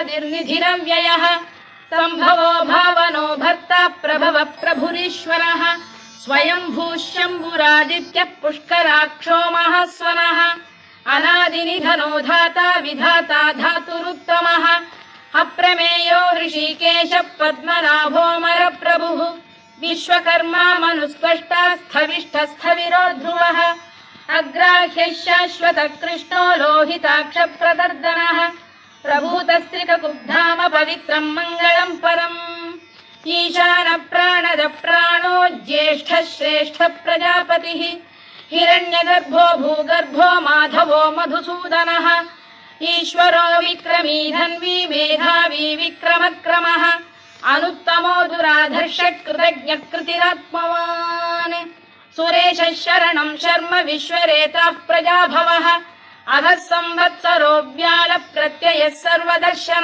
आदिर्निधिरव्ययः सम्भवो भावनो भर्ता प्रभव प्रभुरीश्वरः स्वयंभू शम्भुरादित्यः पुष्कराक्षो महास्वनः अनादिनिधनो धाता विधाता धातुरुत्तमः अप्रमेयो ऋषिकेश पद्मनाभोऽमर प्रभुः विश्वकर्मा मनुस्पष्टा स्थविष्ठस्थविरो ध्रुवः अग्राह्यः शाश्वतः कृष्णो लोहिताक्ष प्रदर्दनः प्रभूतस्त्रिककुब्धाम पवित्रम् मङ्गलम् परम् ईशान प्राणद प्राणो ज्येष्ठः श्रेष्ठः प्रजापतिः हिरण्यगर्भो भूगर्भो माधवो मधुसूदनः ईश्वरो विक्रमी धन्वी मेधावी विक्रमक्रमः अनुत्तमो दुराधर्षः कृतज्ञः कृतिरात्मवान् सुरेशः शरणं शर्म विश्वरेताः प्रजाभवः अधः संवत्सरो व्याल प्रत्ययः सर्वदर्शन